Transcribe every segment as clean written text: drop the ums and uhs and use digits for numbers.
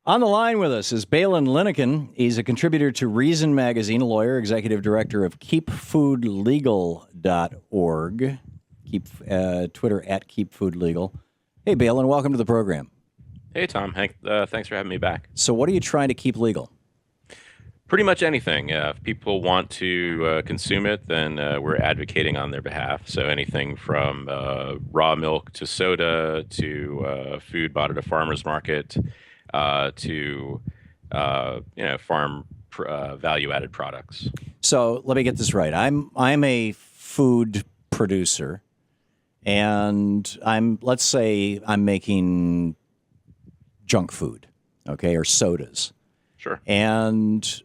On the line with us is Balin Linnekin. He's a contributor to Reason Magazine, a lawyer, executive director of KeepFoodLegal.org. Twitter at KeepFoodLegal. Hey, Balin, welcome to the program. Hey, Tom. Thanks for having me back. So what are you trying to keep legal? Pretty much anything. If people want to consume it, then we're advocating on their behalf. So anything from raw milk to soda to food bought at a farmer's market to farm value-added products. So let me get this right. I'm a food producer, and let's say I'm making junk food, okay, or sodas. Sure. And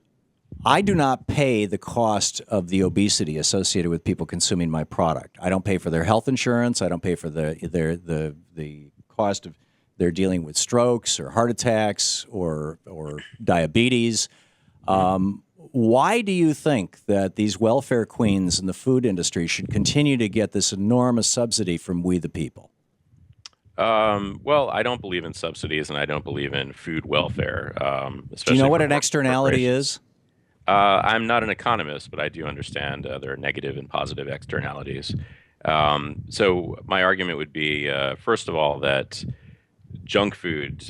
I do not pay the cost of the obesity associated with people consuming my product. I don't pay for their health insurance. I don't pay for the cost of they're dealing with strokes or heart attacks or diabetes. Why do you think that these welfare queens in the food industry should continue to get this enormous subsidy from we the people? Well, I don't believe in subsidies, and I don't believe in food welfare. Do you know what an externality is? I'm not an economist, but I do understand there are negative and positive externalities. So my argument would be, first of all, that junk food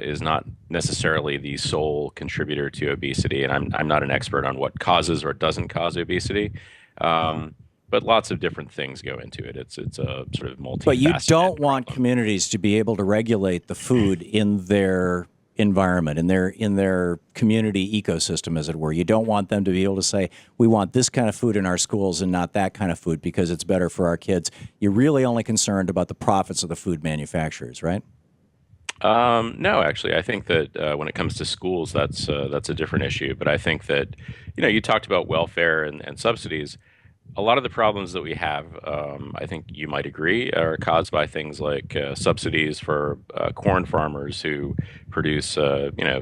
is not necessarily the sole contributor to obesity, and I'm not an expert on what causes or doesn't cause obesity. But lots of different things go into it. It's a sort of multifaceted. But you don't want problem. communities to be able to regulate the food in their environment, in their community ecosystem, as it were. You don't want them to be able to say, we want this kind of food in our schools and not that kind of food because it's better for our kids. You're really only concerned about the profits of the food manufacturers, right? No, actually, I think that when it comes to schools, that's a different issue. But I think that, you talked about welfare and subsidies. A lot of the problems that we have, I think you might agree, are caused by things like subsidies for corn farmers who produce,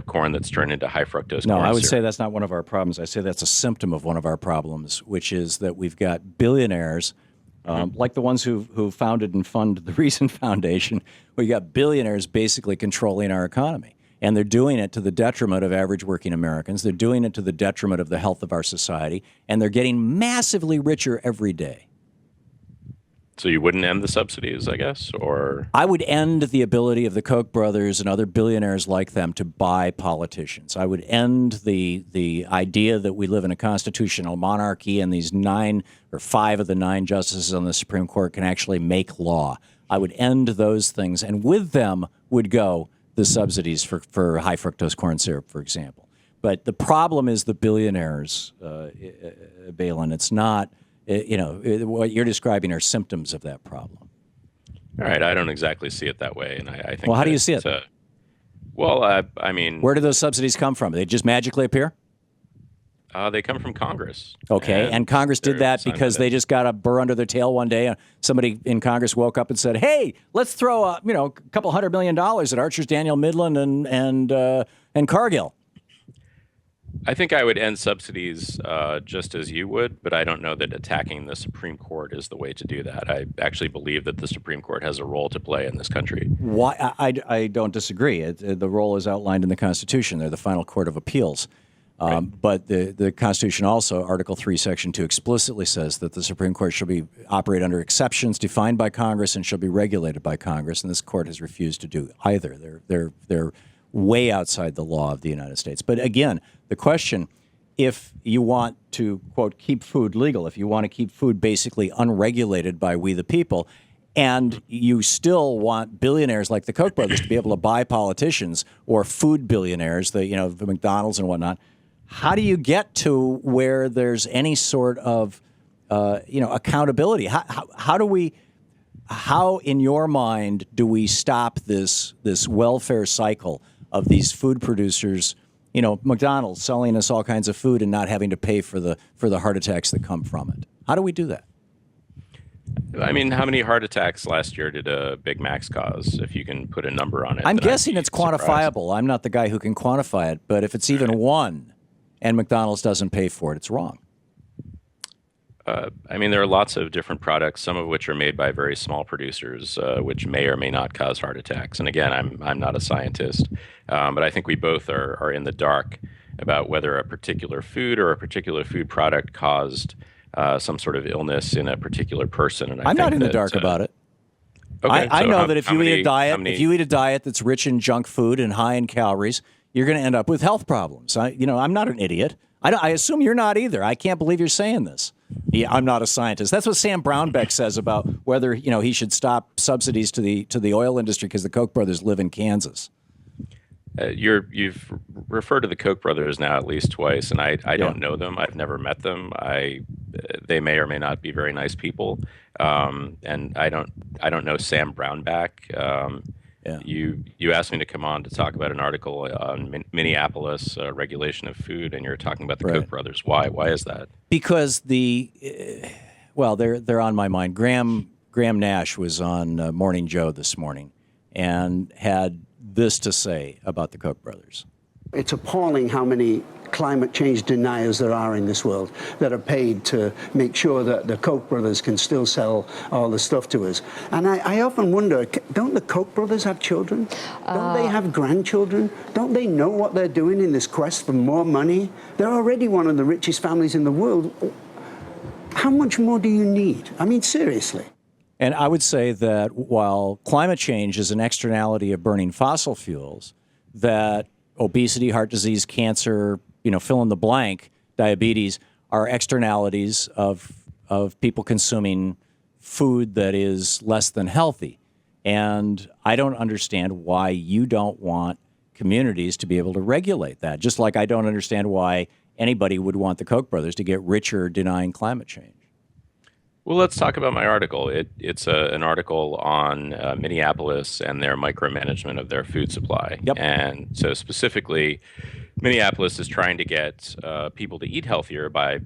corn that's turned into high fructose No, corn I would syrup. say that's not one of our problems. I say that's a symptom of one of our problems, which is that we've got billionaires, like the ones who founded and funded the Reason Foundation. We got billionaires basically controlling our economy. And they're doing it to the detriment of average working Americans. They're doing it to the detriment of the health of our society. And they're getting massively richer every day. So you wouldn't end the subsidies, I guess, or I would end the ability of the Koch brothers and other billionaires like them to buy politicians. I would end the idea that we live in a constitutional monarchy and these 9 or 5 of the 9 justices on the Supreme Court can actually make law. I would end those things, and with them would go the subsidies for high fructose corn syrup, for example. But the problem is the billionaires, Balin. It's not, what you're describing are symptoms of that problem. all right, I don't exactly see it that way, and I think. Well, how do that, you see it? I mean, Where do those subsidies come from? They just magically appear? they come from Congress. Okay, and Congress did they're that assigned because to they just got a burr under their tail one day. And somebody in Congress woke up and said, "Hey, let's throw a couple $100 million at Archer's, Daniel Midland, and Cargill." I think I would end subsidies just as you would, but I don't know that attacking the Supreme Court is the way to do that. I actually believe that the Supreme Court has a role to play in this country. Why? I don't disagree. The role is outlined in the Constitution. They're the final court of appeals. But the Constitution also, Article 3, Section 2, explicitly says that the Supreme Court shall operate under exceptions defined by Congress and shall be regulated by Congress. And this court has refused to do either. They're way outside the law of the United States. But again, the question, if you want to, quote, keep food legal, if you want to keep food basically unregulated by we the people, and you still want billionaires like the Koch brothers to be able to buy politicians or food billionaires, the McDonald's and whatnot, how do you get to where there's any sort of accountability? How in your mind do we stop this welfare cycle of these food producers, McDonald's selling us all kinds of food and not having to pay for the heart attacks that come from it? How do we do that? I mean, how many heart attacks last year did Big Macs cause? If you can put a number on it, I'm then I'd guessing be it's surprised. quantifiable. I'm not the guy who can quantify it, but if it's even one and McDonald's doesn't pay for it, it's wrong. I mean, there are lots of different products, some of which are made by very small producers, which may or may not cause heart attacks. And again, I'm not a scientist, but I think we both are in the dark about whether a particular food or a particular food product caused some sort of illness in a particular person. And I'm not in the dark about it. Okay, I so know how- that if how you many- eat a diet, how many- if you eat a diet that's rich in junk food and high in calories, you're going to end up with health problems. I'm not an idiot. I assume you're not either. I can't believe you're saying this. Yeah, I'm not a scientist. That's what Sam Brownback says about whether he should stop subsidies to the oil industry because the Koch brothers live in Kansas. You've referred to the Koch brothers now at least twice, and I Yeah. don't know them. I've never met them. They may or may not be very nice people, and I don't know Sam Brownback. Yeah. You asked me to come on to talk about an article on Minneapolis regulation of food, and you're talking about the Right. Koch brothers. Why is that? Because they're on my mind. Graham Nash was on Morning Joe this morning and had this to say about the Koch brothers. It's appalling how many climate change deniers there are in this world that are paid to make sure that the Koch brothers can still sell all the stuff to us. And I often wonder, don't the Koch brothers have children? Don't they have grandchildren? Don't they know what they're doing in this quest for more money? They're already one of the richest families in the world. How much more do you need? I mean, seriously. And I would say that while climate change is an externality of burning fossil fuels, that obesity, heart disease, cancer, fill in the blank, diabetes are externalities of people consuming food that is less than healthy. And I don't understand why you don't want communities to be able to regulate that, just like I don't understand why anybody would want the Koch brothers to get richer denying climate change. Well, let's talk about my article. It's an article on Minneapolis and their micromanagement of their food supply. Yep. And so specifically, Minneapolis is trying to get people to eat healthier by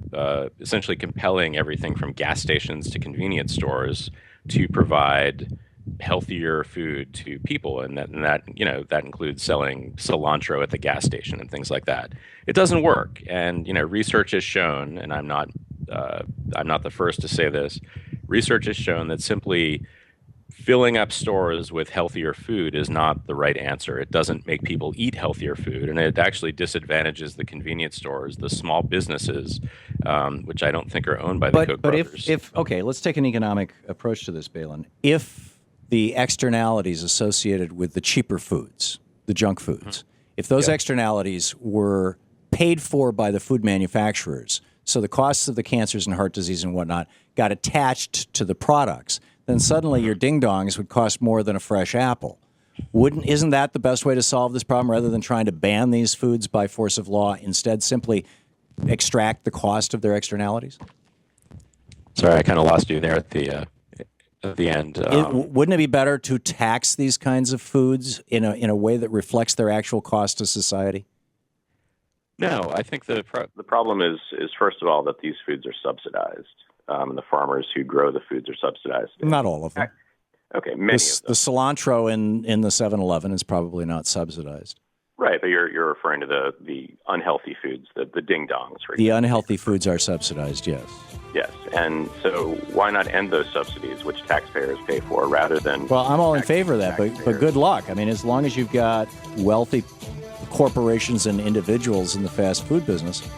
essentially compelling everything from gas stations to convenience stores to provide healthier food to people, and that includes selling cilantro at the gas station and things like that. It doesn't work, and research has shown, and I'm not the first to say this. Research has shown that simply filling up stores with healthier food is not the right answer. It doesn't make people eat healthier food, and it actually disadvantages the convenience stores, the small businesses, which I don't think are owned by the Koch brothers. Okay, let's take an economic approach to this, Balin. If the externalities associated with the cheaper foods, the junk foods, if those externalities were paid for by the food manufacturers, so the costs of the cancers and heart disease and whatnot got attached to the products, then suddenly your ding-dongs would cost more than a fresh apple. Isn't that the best way to solve this problem, rather than trying to ban these foods by force of law? Instead, simply extract the cost of their externalities? Sorry, I kind of lost you there at the end. Wouldn't it be better to tax these kinds of foods in a way that reflects their actual cost to society? No, I think the problem is first of all that these foods are subsidized. The farmers who grow the foods are subsidized. Not all of them. Okay, many of them. The cilantro in the 7-Eleven is probably not subsidized. Right, but you're referring to the unhealthy foods, the ding dongs, right? The unhealthy foods are subsidized, yes. Yes, and so why not end those subsidies, which taxpayers pay for, rather than? Well, I'm all in favor of that, but good luck. I mean, as long as you've got wealthy corporations and individuals in the fast food business,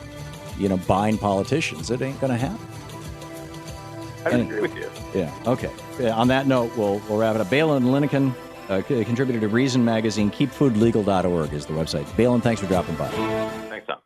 buying politicians, it ain't going to happen. I agree with you. Yeah. Okay. Yeah, on that note, we'll wrap it up. Balin Lincoln, contributor to Reason Magazine. KeepFoodLegal.org is the website. Balin, thanks for dropping by. Thanks, Tom.